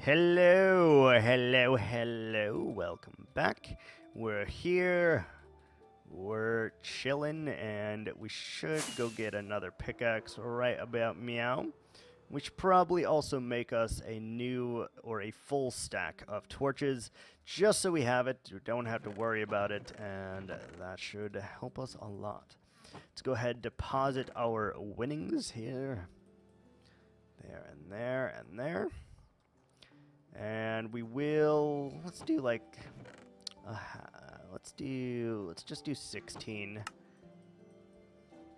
Hello, hello, hello. Welcome back. We're here. We're chilling, and we should go get another pickaxe right about meow. We should probably also make us a new or a full stack of torches, just so we have it. We don't have to worry about it, and that should help us a lot. Let's go ahead and deposit our winnings here. There and there and there. And we will, let's just do 16.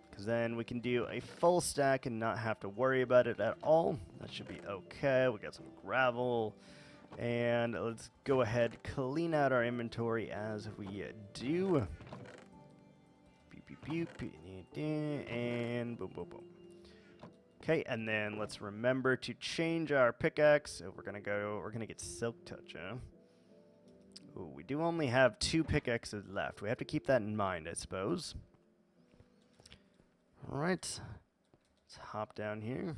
Because then we can do a full stack and not have to worry about it at all. That should be okay. We got some gravel. And let's go ahead, clean out our inventory as we do. And boom, boom, boom. Okay, and then let's remember to change our pickaxe. So we're gonna get Silk Touch, huh? Ooh, we do only have 2 pickaxes left. We have to keep that in mind, I suppose. Alright. Let's hop down here.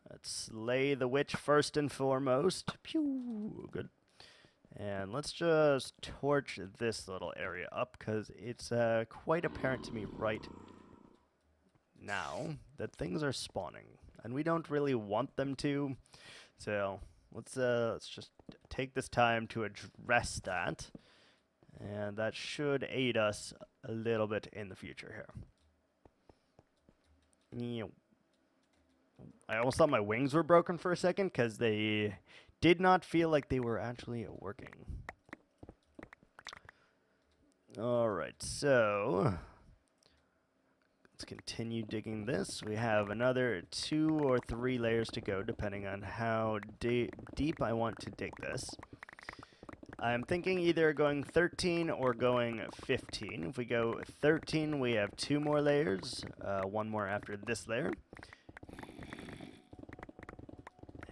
Let's slay the witch first and foremost. Pew! Good. And let's just torch this little area up, because it's quite apparent to me right now that things are spawning, and we don't really want them to. So let's just take this time to address that, and that should aid us a little bit in the future here. I almost thought my wings were broken for a second, because they did not feel like they were actually working. Alright, so let's continue digging this. We have another 2 or 3 layers to go, depending on how deep I want to dig this. I'm thinking either going 13 or going 15. If we go 13, we have 2 more layers, 1 more after this layer.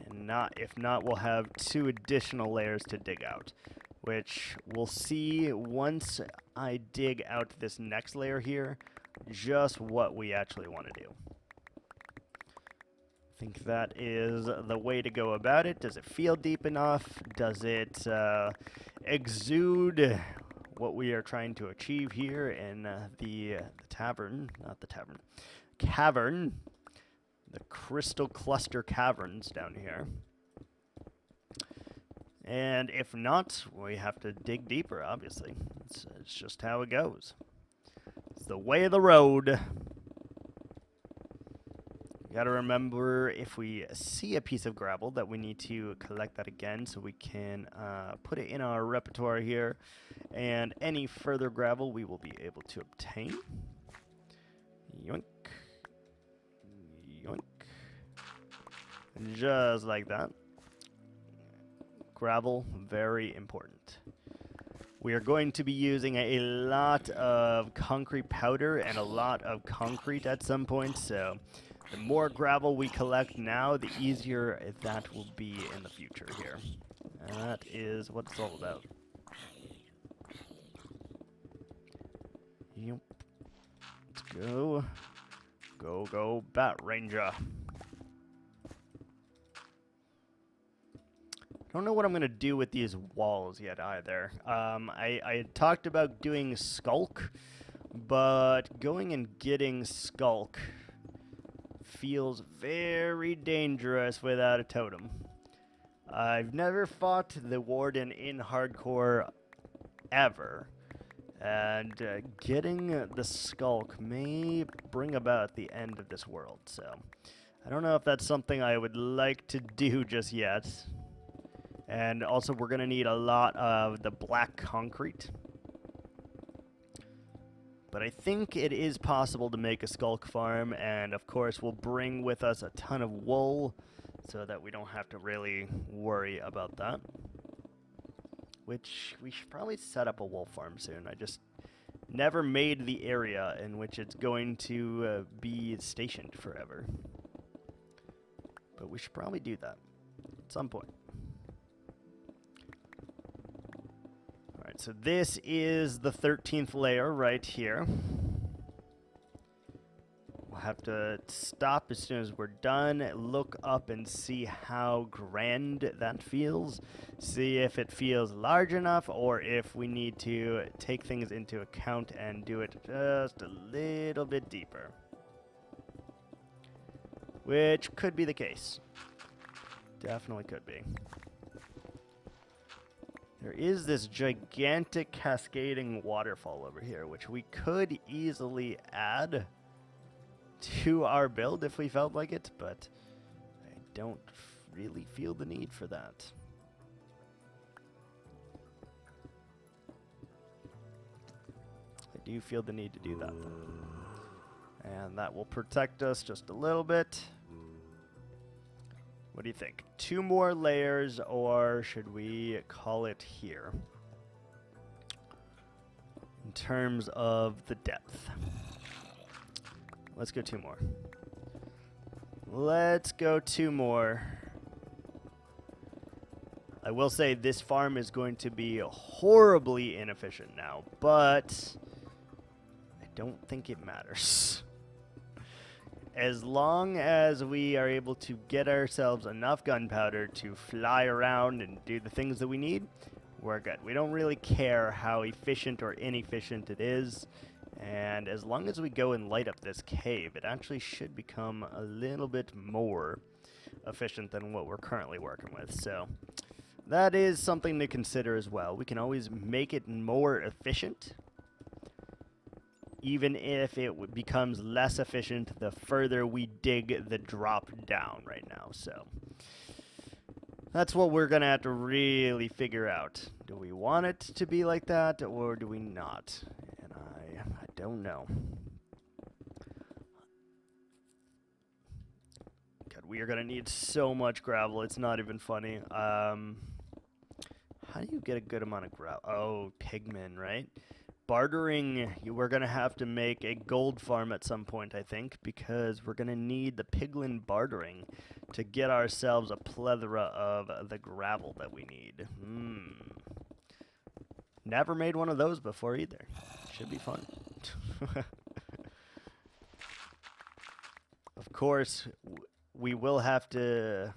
And if not, we'll have 2 additional layers to dig out, which we'll see once I dig out this next layer here, just what we actually want to do. I think that is the way to go about it. Does it feel deep enough? Does it exude what we are trying to achieve here in the tavern, not the tavern, cavern, the crystal cluster caverns down here? And if not, we have to dig deeper, obviously. It's just how it goes. It's the way of the road. You gotta remember, if we see a piece of gravel, that we need to collect that again so we can put it in our repertoire here. And any further gravel we will be able to obtain. Yoink. Yoink. And just like that. Gravel, very important. We are going to be using a lot of concrete powder and a lot of concrete at some point, so the more gravel we collect now, the easier that will be in the future here. And that is what it's all about. Yep. Let's go. Go, go, Bat Ranger. I don't know what I'm going to do with these walls yet either. I had talked about doing Skulk, but going and getting Skulk feels very dangerous without a totem. I've never fought the Warden in hardcore ever, and getting the Skulk may bring about the end of this world, so I don't know if that's something I would like to do just yet. And also, we're going to need a lot of the black concrete. But I think it is possible to make a Skulk farm, and of course we'll bring with us a ton of wool so that we don't have to really worry about that. Which, we should probably set up a wool farm soon. I just never made the area in which it's going to be stationed forever. But we should probably do that at some point. So this is the 13th layer right here. We'll have to stop as soon as we're done, look up and see how grand that feels, see if it feels large enough or if we need to take things into account and do it just a little bit deeper. Which could be the case. Definitely could be. There is this gigantic cascading waterfall over here, which we could easily add to our build if we felt like it, but I don't really feel the need for that. I do feel the need to do that, though. And that will protect us just a little bit. What do you think? 2 more layers, or should we call it here? In terms of the depth. Let's go 2 more. Let's go 2 more. I will say this farm is going to be horribly inefficient now, but I don't think it matters. As long as we are able to get ourselves enough gunpowder to fly around and do the things that we need, we're good. We don't really care how efficient or inefficient it is. And as long as we go and light up this cave, it actually should become a little bit more efficient than what we're currently working with. So that is something to consider as well. We can always make it more efficient, even if it becomes less efficient the further we dig the drop down right now. So that's what we're going to have to really figure out. Do we want it to be like that, or do we not? And I don't know. God, we are going to need so much gravel. It's not even funny. How do you get a good amount of gravel? Oh, pigmen, right? Bartering, we're going to have to make a gold farm at some point, I think, because we're going to need the piglin bartering to get ourselves a plethora of the gravel that we need. Never made one of those before either. Should be fun. Of course, we will have to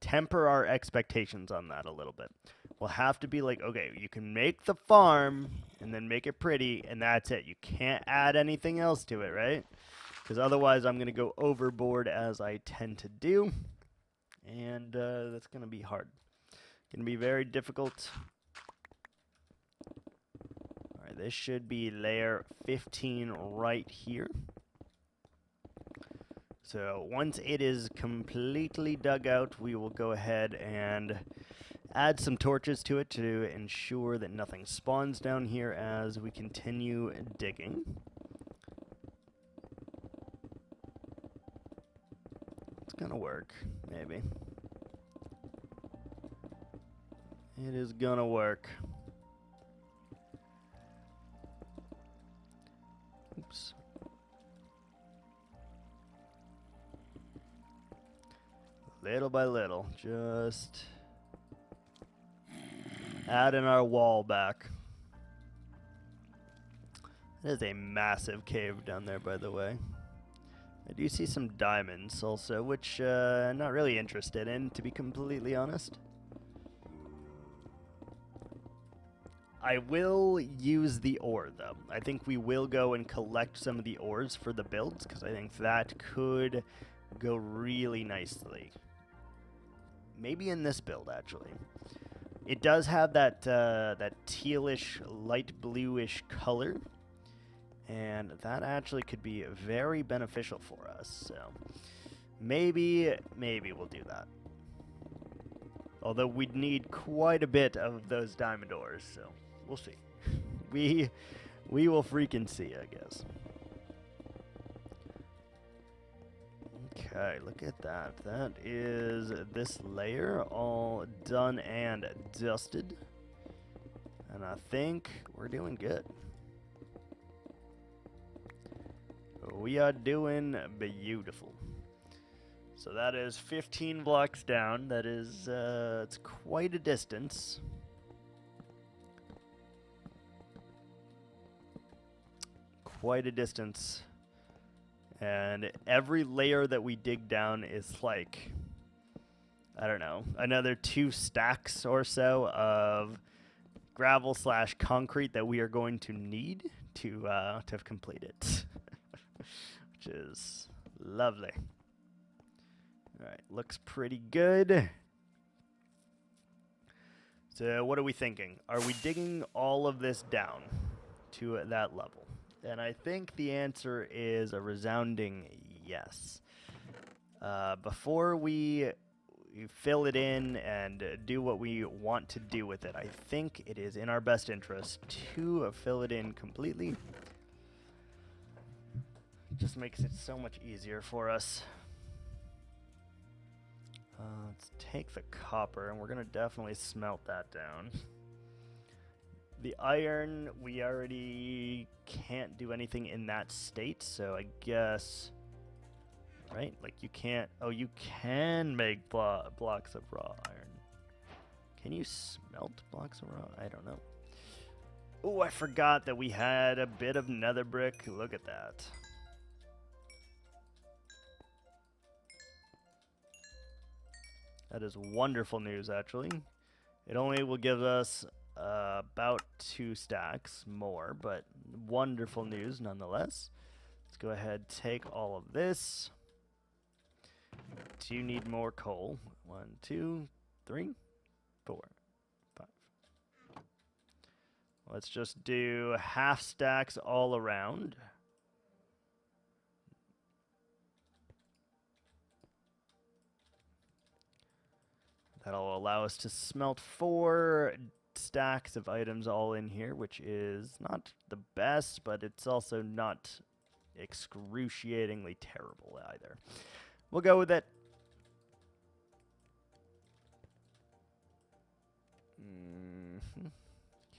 temper our expectations on that a little bit. We'll have to be like, okay, you can make the farm and then make it pretty, and that's it. You can't add anything else to it, right? Because otherwise I'm going to go overboard, as I tend to do, and that's going to be hard. Going to be very difficult. All right, this should be layer 15 right here. So once it is completely dug out, we will go ahead and add some torches to it to ensure that nothing spawns down here as we continue digging. It's gonna work, maybe. It is gonna work. Oops. Little by little, just adding our wall back. It is a massive cave down there, by the way. I do see some diamonds also, which I'm not really interested in, to be completely honest. I will use the ore, though. I think we will go and collect some of the ores for the builds, because I think that could go really nicely. Maybe in this build, actually. It does have that that tealish, light bluish color, and that actually could be very beneficial for us. So maybe we'll do that. Although we'd need quite a bit of those diamond ores, so we'll see. We will freaking see, I guess. Okay, look at that. That is this layer all done and dusted. And I think we're doing good. We are doing beautiful. So that is 15 blocks down. That is, it's quite a distance. Quite a distance. And every layer that we dig down is like, I don't know, another 2 stacks or so of gravel / concrete that we are going to need to complete it, which is lovely. All right, looks pretty good. So what are we thinking? Are we digging all of this down to that level? And I think the answer is a resounding yes. Before we fill it in and do what we want to do with it, I think it is in our best interest to fill it in completely. It just makes it so much easier for us. Let's take the copper, and we're going to definitely smelt that down. The iron, we already can't do anything in that state, so I guess, right? Like you can't, oh, you can make blocks of raw iron. Can you smelt blocks of raw? I don't know. Oh, I forgot that we had a bit of nether brick. Look at that. That is wonderful news, actually. It only will give us about 2 stacks more, but wonderful news nonetheless. Let's go ahead, take all of this. Do you need more coal? 1, 2, 3, 4, 5. Let's just do half stacks all around. That'll allow us to smelt 4 stacks of items all in here, which is not the best, but it's also not excruciatingly terrible either. We'll go with it.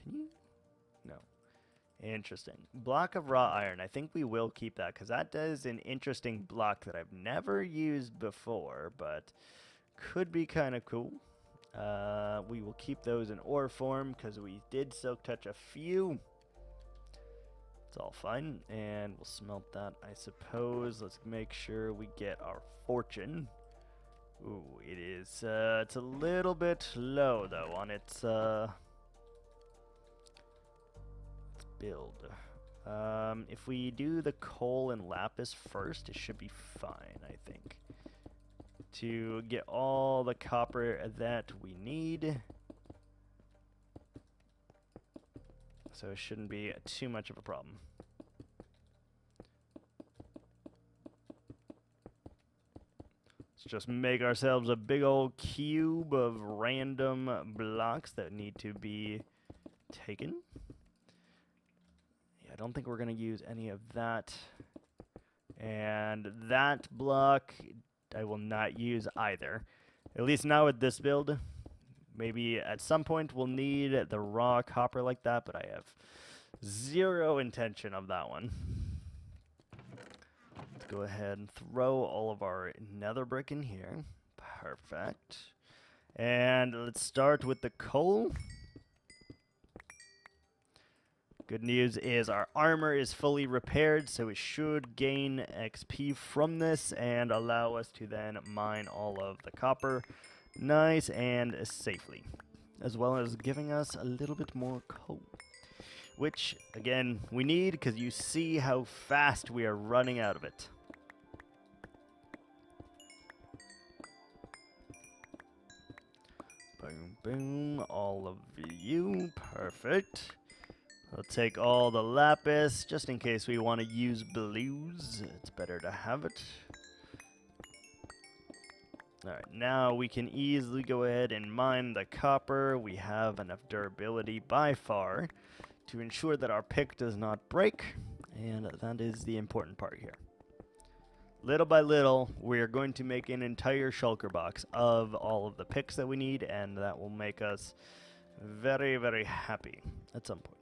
Can you? No. Interesting. Block of raw iron. I think we will keep that because that does an interesting block that I've never used before, but could be kind of cool. We will keep those in ore form because we did silk touch a few. It's all fine, and we'll smelt that, I suppose. Let's make sure we get our fortune. Ooh, it is. It's a little bit low though on its build. If we do the coal and lapis first, it should be fine, I think. To get all the copper that we need. So it shouldn't be too much of a problem. Let's just make ourselves a big old cube of random blocks that need to be taken. Yeah, I don't think we're going to use any of that. And that block I will not use either. At least not with this build. Maybe at some point we'll need the raw copper like that, but I have zero intention of that one. Let's go ahead and throw all of our nether brick in here. Perfect. And let's start with the coal. Good news is our armor is fully repaired, so it should gain XP from this and allow us to then mine all of the copper nice and safely, as well as giving us a little bit more coal, which, again, we need because you see how fast we are running out of it. Boom, boom, all of you, perfect. I'll take all the lapis, just in case we want to use blues. It's better to have it. Alright, now we can easily go ahead and mine the copper. We have enough durability by far to ensure that our pick does not break, and that is the important part here. Little by little, we are going to make an entire shulker box of all of the picks that we need, and that will make us very, very happy at some point.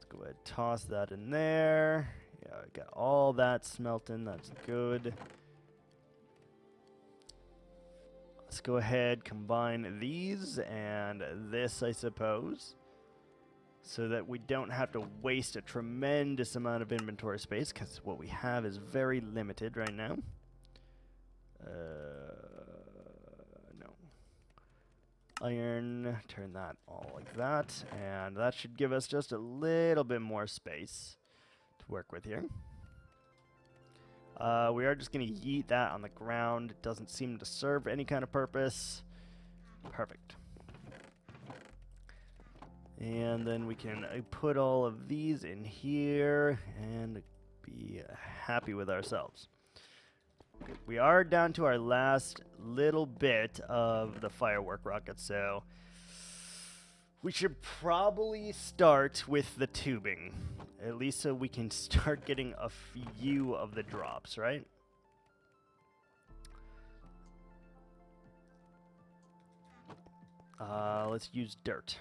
Go ahead, toss that in there. Yeah, I got all that smelting. That's good. Let's go ahead, combine these and this, I suppose. so that we don't have to waste a tremendous amount of inventory space, because what we have is very limited right now. No. Iron, turn that all like that, and that should give us just a little bit more space to work with here. We are just going to yeet that on the ground. It doesn't seem to serve any kind of purpose. Perfect. And then we can put all of these in here and be happy with ourselves. Okay, we are down to our last little bit of the firework rocket, so we should probably start with the tubing, at least so we can start getting a few of the drops, right? Let's use dirt.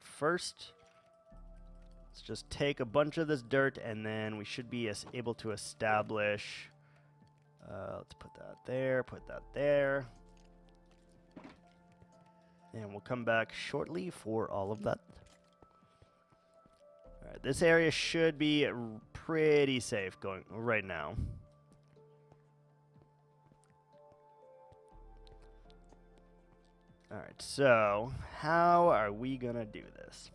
First, let's just take a bunch of this dirt, and then we should be able to establish. Let's put that there, put that there. And we'll come back shortly for all of that. Alright, this area should be pretty safe going right now. Alright, so how are we gonna do this?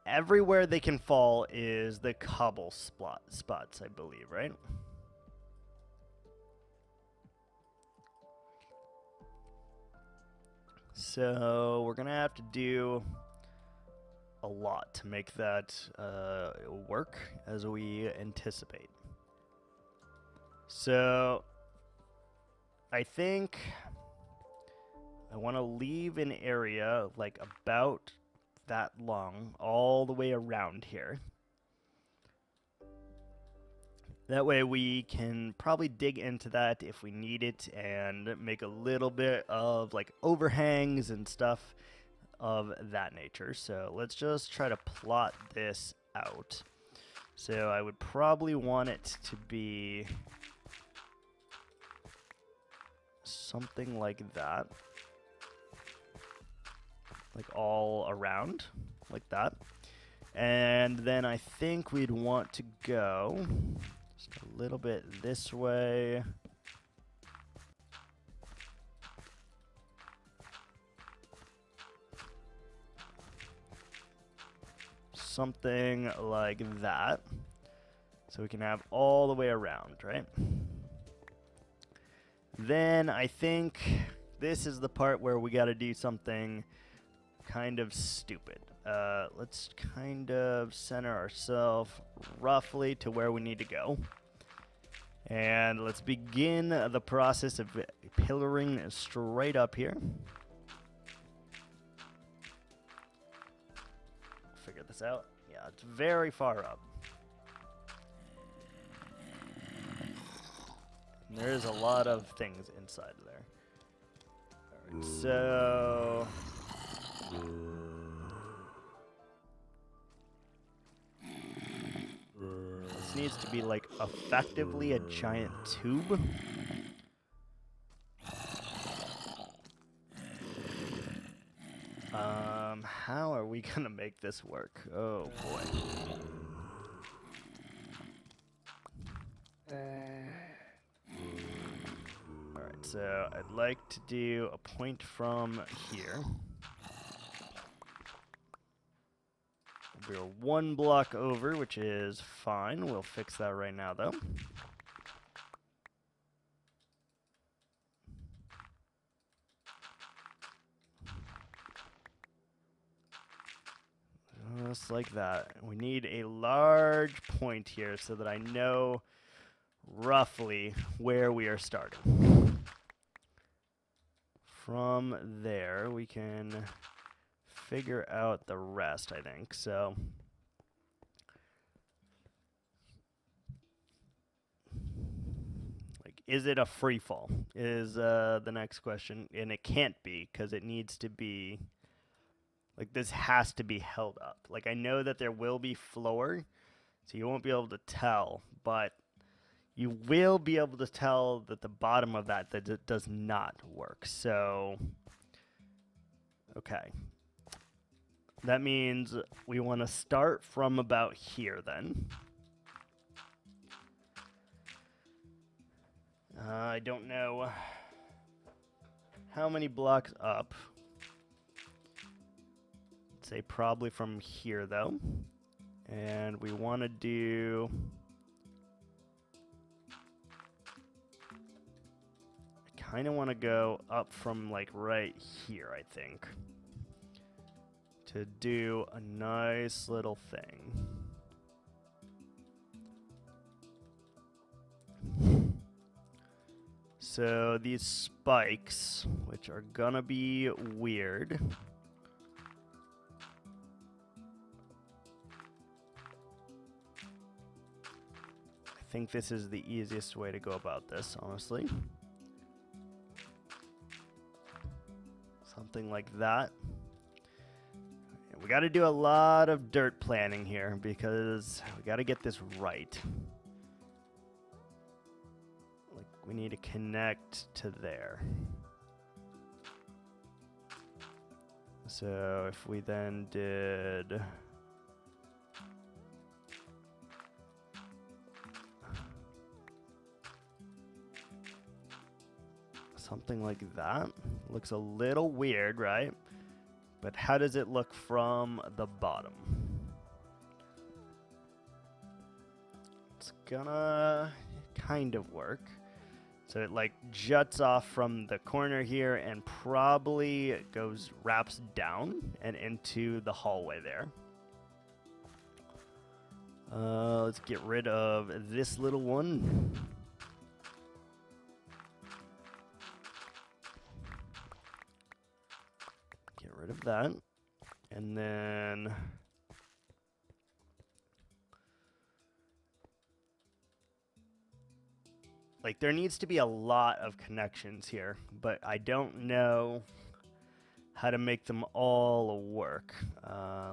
Everywhere they can fall is the cobble spots, I believe, right? So we're gonna have to do a lot to make that work as we anticipate. So I think I want to leave an area like about that long all the way around here. That way we can probably dig into that if we need it and make a little bit of like overhangs and stuff of that nature. So let's just try to plot this out. So I would probably want it to be something like that. Like all around, like that. And then I think we'd want to go just a little bit this way. Something like that. So we can have all the way around, right? Then I think this is the part where we got to do something kind of stupid. Let's kind of center ourselves roughly to where we need to go. And let's begin the process of pillaring straight up here. Figure this out. Yeah, it's very far up. And there's a lot of things inside of there. All right, so this needs to be like effectively a giant tube. How are we gonna make this work? Oh boy. Alright, so I'd like to do a point from here. We're one block over, which is fine. We'll fix that right now, though. Just like that. We need a large point here so that I know roughly where we are starting. From there, we can figure out the rest, I think. So like, is it a free fall is the next question, and it can't be, because it needs to be like, this has to be held up. Like, I know that there will be floor, so you won't be able to tell, but you will be able to tell that the bottom of that it does not work. So okay. That means we want to start from about here then. I don't know how many blocks up. I'd say probably from here though. And we want to do... I kind of want to go up from like right here, I think, to do a nice little thing. So these spikes, which are gonna be weird. I think this is the easiest way to go about this, honestly. Something like that. We got to do a lot of dirt planning here because we got to get this right. Like, we need to connect to there. So if we then did... something like that. Looks a little weird, right? But how does it look from the bottom? It's gonna kind of work. So it like juts off from the corner here and probably goes, wraps down and into the hallway there. Let's get rid of this little one. Of that, and then like there needs to be a lot of connections here, but I don't know how to make them all work.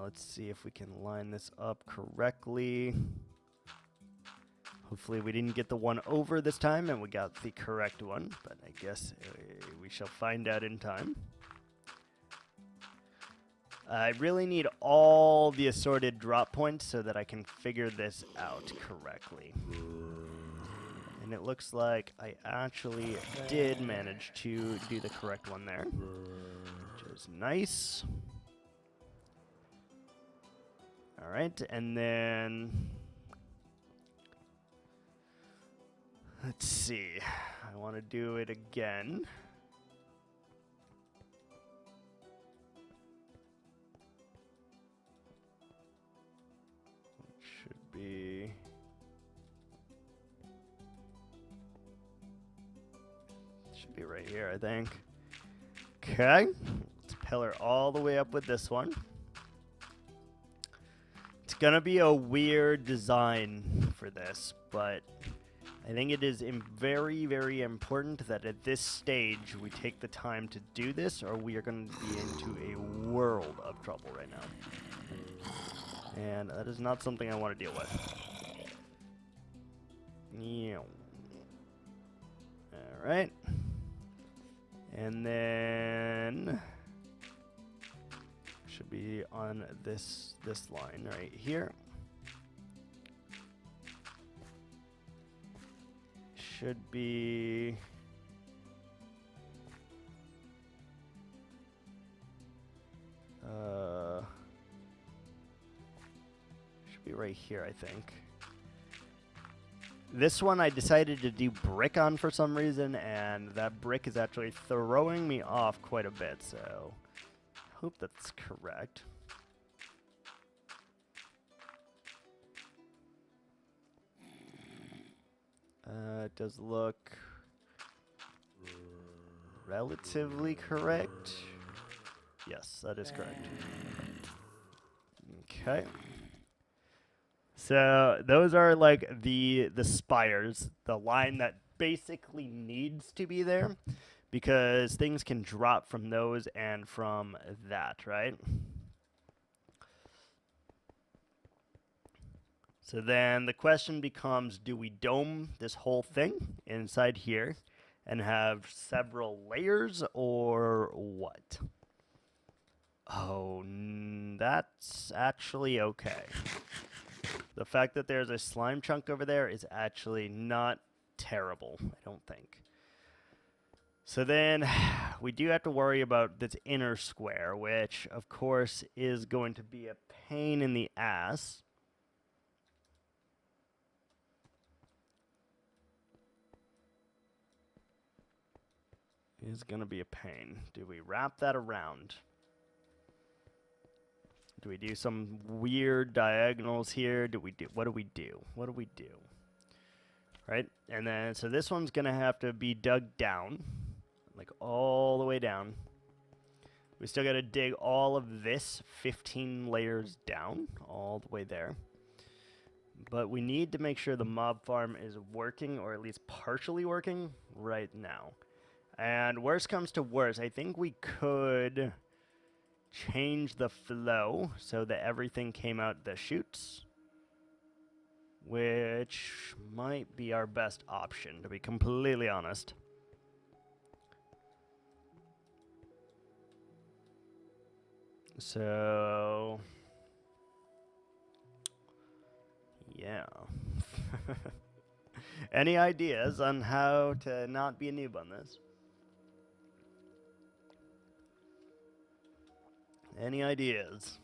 Let's see if we can line this up correctly. Hopefully we didn't get the one over this time and we got the correct one, but I guess we shall find out in time. I really need all the assorted drop points so that I can figure this out correctly. And it looks like I actually did manage to do the correct one there, which is nice. All right, and then let's see. I want to do it again. Should be right here, I think. Okay, let's pillar all the way up with this one. It's gonna be a weird design for this, but I think it is very, very important that at this stage we take the time to do this, or we are going to be into a world of trouble right now. And that is not something I want to deal with. Yeah. All right. And then should be on this line right here. Should be right here, I think. This one I decided to do brick on for some reason, and that brick is actually throwing me off quite a bit, so I hope that's correct. It does look relatively correct. Yes, that is correct. Okay. So those are like the spires, the line that basically needs to be there, because things can drop from those and from that, right? So then the question becomes, do we dome this whole thing inside here and have several layers, or what? Oh, that's actually okay. The fact that there's a slime chunk over there is actually not terrible, I don't think. So then we do have to worry about this inner square, which of course is going to be a pain in the ass. Is going to be a pain. Do we wrap that around? Do we do some weird diagonals here? What do we do? What do we do? Right? And then, so this one's going to have to be dug down, like all the way down. We still got to dig all of this 15 layers down, all the way there. But we need to make sure the mob farm is working, or at least partially working, right now. And worst comes to worst, I think we could change the flow so that everything came out the chutes, which might be our best option, to be completely honest. So, yeah. Any ideas on how to not be a noob on this? Any ideas?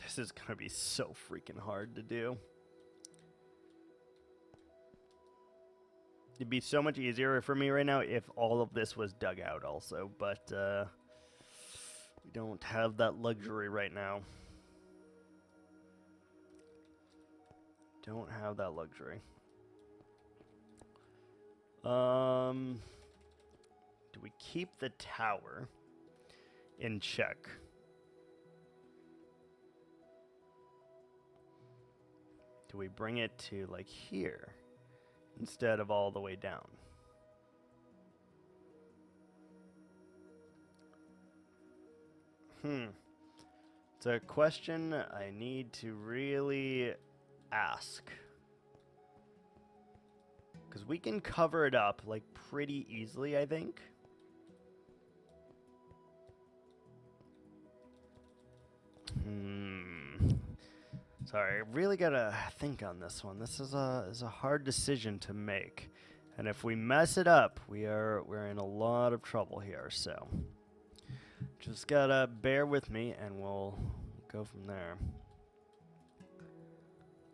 This is gonna be so freaking hard to do. It'd be so much easier for me right now if all of this was dug out also, but we don't have that luxury right now. Don't have that luxury. Do we keep the tower in check? Do we bring it to like here instead of all the way down? It's a question I need to really ask. Because we can cover it up, like, pretty easily, I think. Sorry, I really gotta think on this one. This is a hard decision to make. And if we mess it up, we're in a lot of trouble here, so just gotta bear with me and we'll go from there.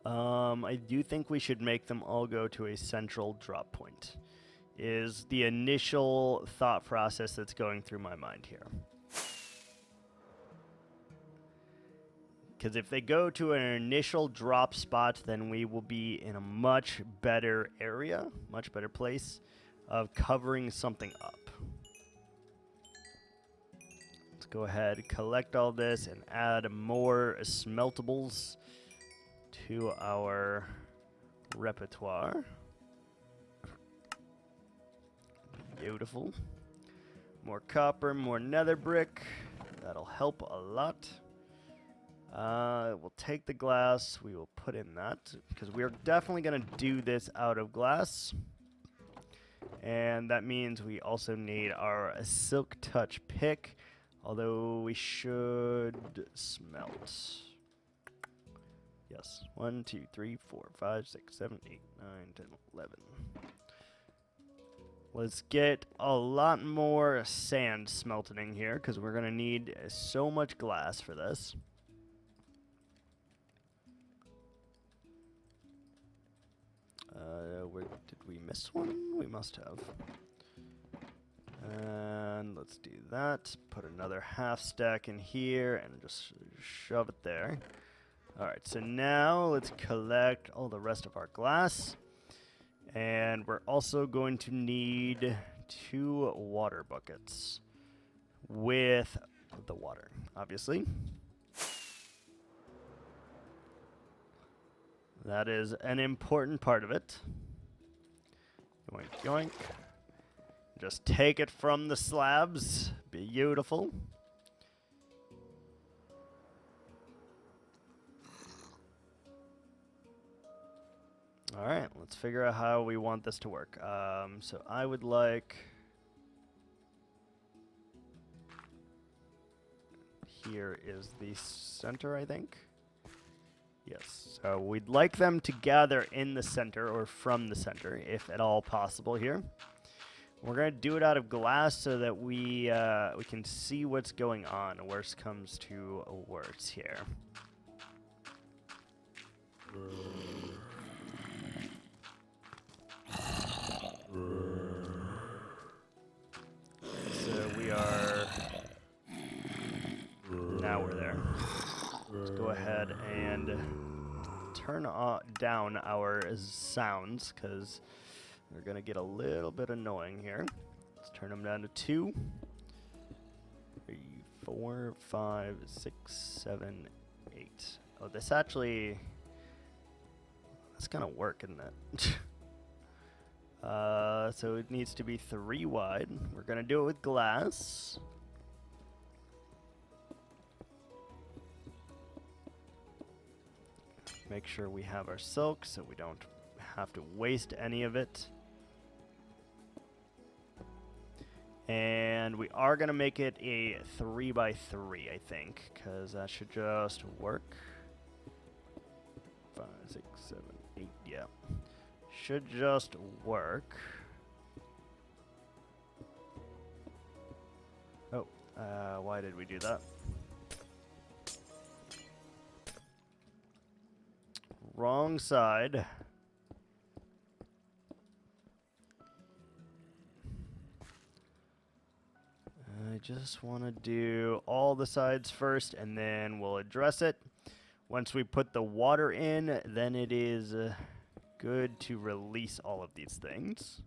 I do think we should make them all go to a central drop point, is the initial thought process that's going through my mind here. Because if they go to an initial drop spot, then we will be in a much better area, much better place of covering something up. Let's go ahead, collect all this, and add more smeltables to our repertoire. Beautiful. More copper, more nether brick. That'll help a lot. We'll take the glass. We will put in that because we are definitely going to do this out of glass. And that means we also need our silk touch pick, although we should smelt. Yes. 1, 2, 3, 4, 5, 6, 7, 8, 9, 10, 11. Let's get a lot more sand smelting here because we're going to need so much glass for this. Did we miss one? We must have. And let's do that. Put another half stack in here and just shove it there. Alright, so now let's collect all the rest of our glass. And we're also going to need 2 water buckets with the water, obviously. That is an important part of it. Yoink, yoink. Just take it from the slabs. Beautiful. All right, let's figure out how we want this to work. So I would like... Here is the center, I think. Yes, so we'd like them to gather in the center or from the center, if at all possible here. We're going to do it out of glass so that we can see what's going on. Worst comes to worst here. So we are... Now we're there. Let's go ahead and turn down our sounds, because they're going to get a little bit annoying here. Let's turn them down to 2, 3, 4, 5, 6, 7, 8. Oh, this actually... That's going to work, isn't it? So it needs to be 3 wide. We're going to do it with glass. Make sure we have our silk so we don't have to waste any of it. And we are going to make it a 3x3, I think, because that should just work. 5, 6, 7, 8, yeah. Should just work. Oh, why did we do that? Wrong side. I just want to do all the sides first, and then we'll address it. Once we put the water in, then it is good to release all of these things.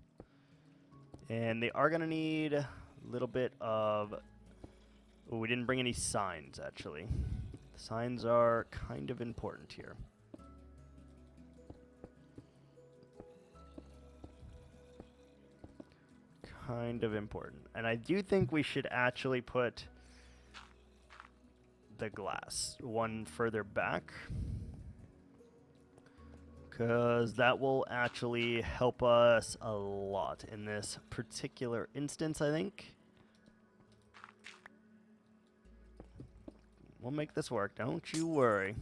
And they are going to need a little bit of... Oh, we didn't bring any signs, actually. The signs are kind of important here. Kind of important. And I do think we should actually put the glass one further back, because that will actually help us a lot in this particular instance, I think. We'll make this work, don't you worry.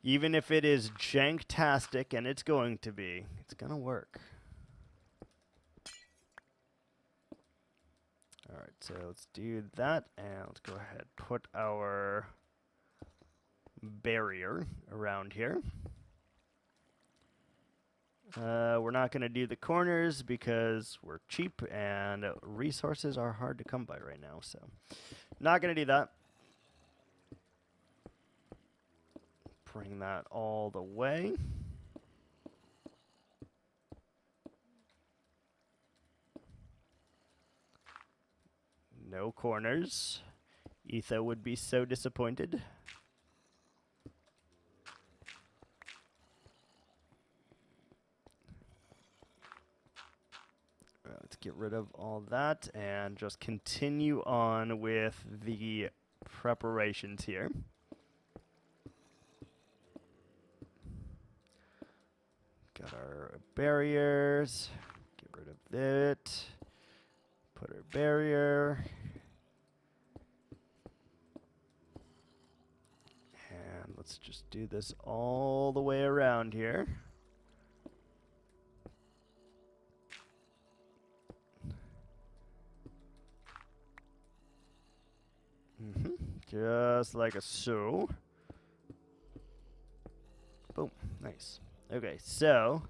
Even if it is janktastic, and it's going to be, it's gonna work. Alright, so let's do that, and let's go ahead and put our barrier around here. We're not going to do the corners because we're cheap and resources are hard to come by right now, so not going to do that. Bring that all the way. No corners. Etho would be so disappointed. Let's get rid of all that and just continue on with the preparations here. Got our barriers. Get rid of it. Put our barrier. And let's just do this all the way around here. Just like a so. Boom. Nice. Okay, so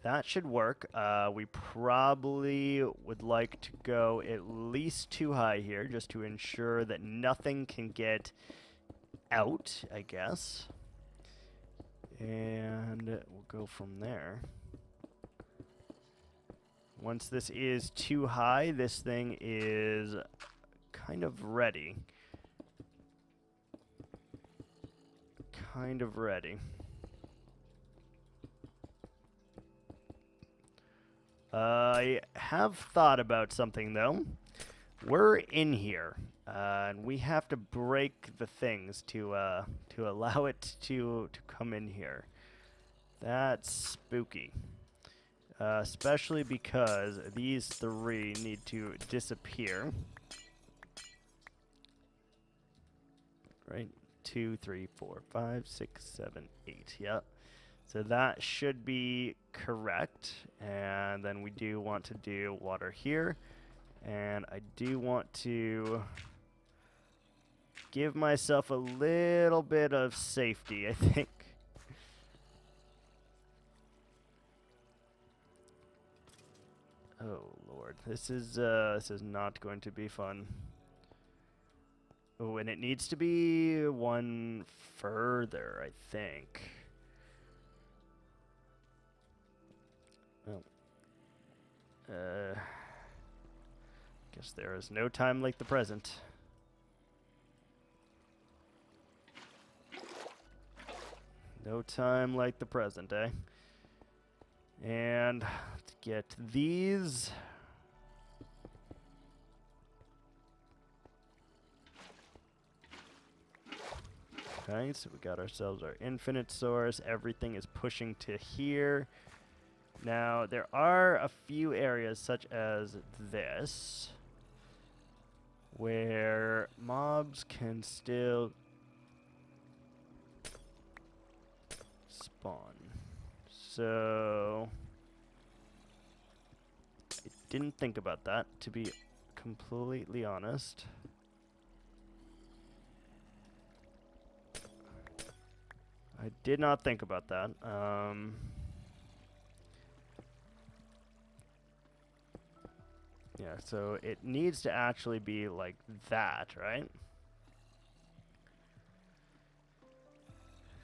that should work. We probably would like to go at least too high here just to ensure that nothing can get out, I guess. And we'll go from there. Once this is too high, this thing is kind of ready. Kind of ready. I have thought about something, though. We're in here, And we have to break the things to allow it to come in here. That's spooky. Especially because these three need to disappear. Right? 2, 3, 4, 5, 6, 7, 8. Yep. So that should be correct. And then we do want to do water here. And I do want to give myself a little bit of safety, I think. Oh Lord, this is not going to be fun. Oh, and it needs to be one further, I think. Oh. Guess there is no time like the present. No time like the present, eh? And let's get these. Okay, so we got ourselves our infinite source. Everything is pushing to here. Now, there are a few areas, such as this, where mobs can still spawn. So I didn't think about that, to be completely honest. I did not think about that. Yeah, so it needs to actually be like that, right?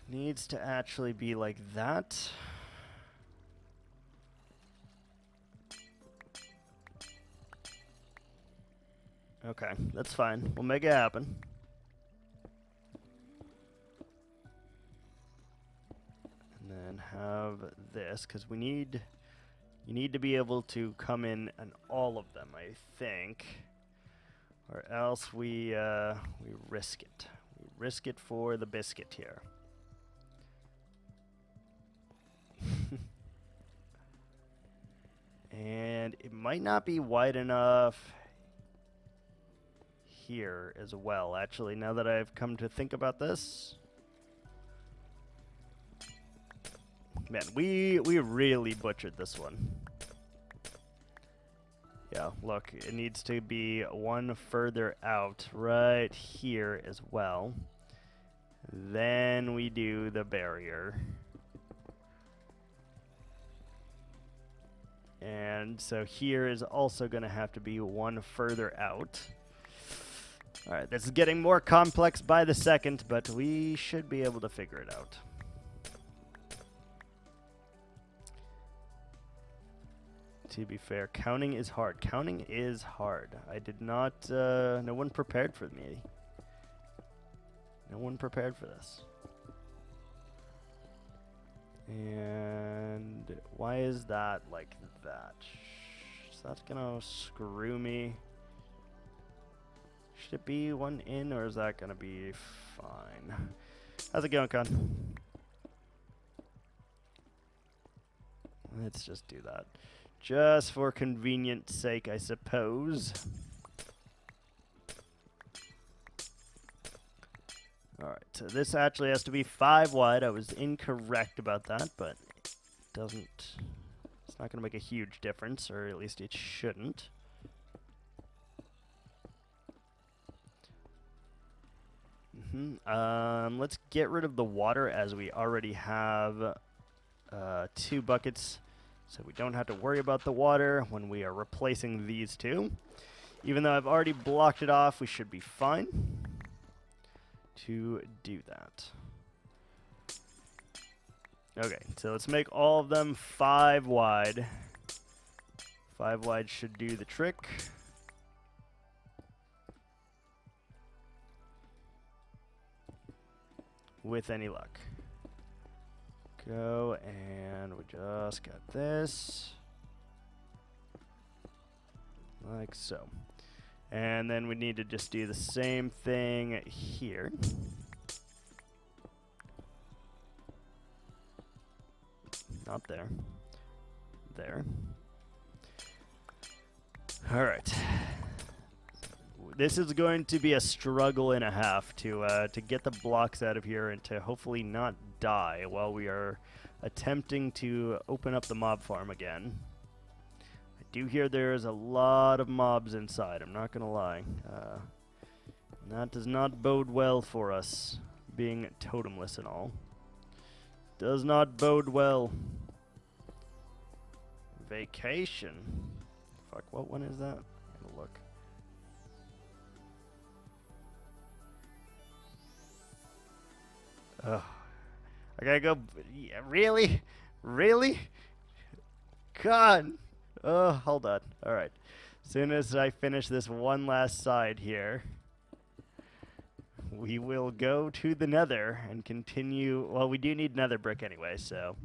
Needs to actually be like that. Okay, that's fine. We'll make it happen. And then have this, because you need to be able to come in on all of them, I think. Or else we risk it. We risk it for the biscuit here. And it might not be wide enough here as well, actually, now that I've come to think about this. Man, we really butchered this one. Yeah, look, it needs to be one further out right here as well. Then we do the barrier. And so here is also going to have to be one further out. Alright, this is getting more complex by the second, but we should be able to figure it out. To be fair, counting is hard. Counting is hard. I did not, no one prepared for me. No one prepared for this. And why is that like that? Is that gonna screw me? Should it be one in, or is that gonna be fine? How's it going, Con? Let's just do that. Just for convenience sake, I suppose. Alright, so this actually has to be 5 wide. I was incorrect about that, but it doesn't... It's not going to make a huge difference, or at least it shouldn't. Let's get rid of the water, as we already have 2 buckets, so we don't have to worry about the water when we are replacing these two. Even though I've already blocked it off, we should be fine to do that. Okay, so let's make all of them 5 wide. 5 wide should do the trick. With any luck. Go, and we just got this. Like so. And then we need to just do the same thing here. Not there. There. All right. This is going to be a struggle and a half to get the blocks out of here and to hopefully not die while we are attempting to open up the mob farm again. I do hear there's a lot of mobs inside, I'm not going to lie. That does not bode well for us, being totemless and all. Does not bode well. Vacation. Fuck, what one is that? I'm gonna look. Ugh. I gotta go. Yeah, really? Really? God. Oh, hold on. Alright. As soon as I finish this one last side here, we will go to the nether and continue. Well, we do need nether brick anyway, so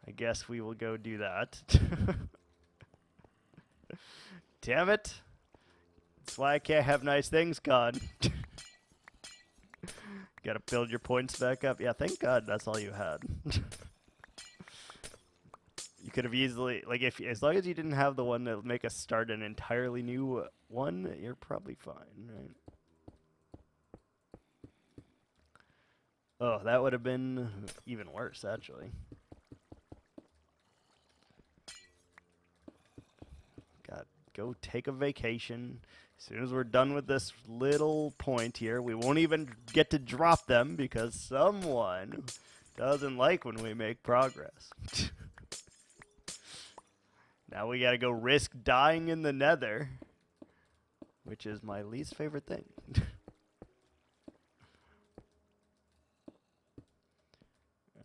I guess we will go do that. Damn it. That's why I can't have nice things, God. Gotta build your points back up. Yeah, thank God that's all you had. You could have easily, like, as long as you didn't have the one that make us start an entirely new one, you're probably fine, right? Oh, that would have been even worse, actually. God, go take a vacation. As soon as we're done with this little point here, we won't even get to drop them because someone doesn't like when we make progress. Now we gotta go risk dying in the nether, which is my least favorite thing.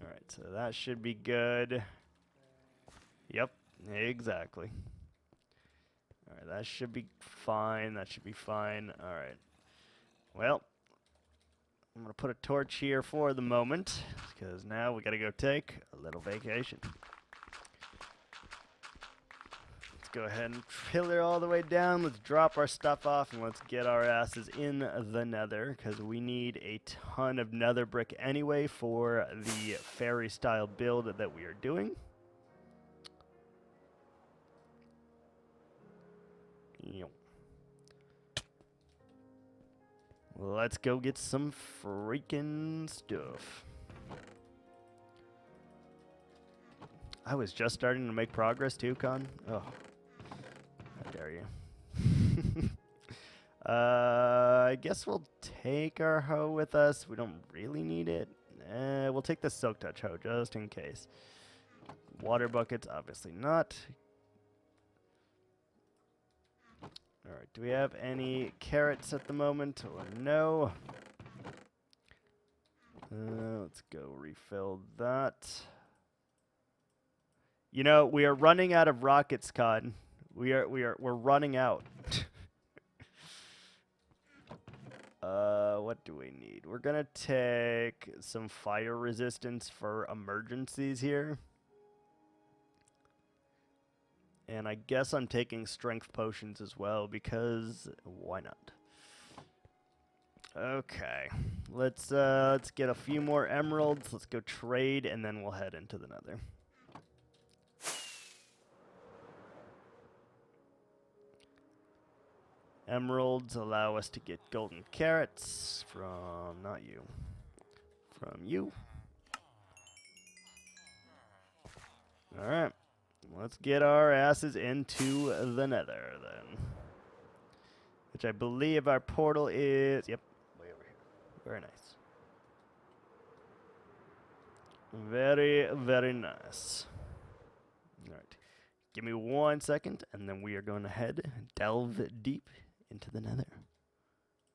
Alright, so that should be good. Yep, exactly. Alright, that should be fine. That should be fine. Alright. Well, I'm going to put a torch here for the moment, because now we got to go take a little vacation. Let's go ahead and fill it all the way down. Let's drop our stuff off, and let's get our asses in the nether, because we need a ton of nether brick anyway for the fairy-style build that we are doing. Yep. Let's go get some freaking stuff. I was just starting to make progress too, Con. Oh, how dare you. I guess we'll take our hoe with us. We don't really need it. We'll take the Silk Touch hoe just in case. Water buckets, obviously not. Alright, do we have any carrots at the moment or no? Let's go refill that. You know, we are running out of rockets, Con. We're running out. What do we need? We're gonna take some fire resistance for emergencies here. And I guess I'm taking strength potions as well, because why not? Okay, let's get a few more emeralds. Let's go trade, and then we'll head into the nether. Emeralds allow us to get golden carrots from, not you, from you. All right. Let's get our asses into the nether, then. Which I believe our portal is... Yep, way over here. Very nice. Very, very nice. Alright. Give me 1 second, and then we are going to delve deep into the nether.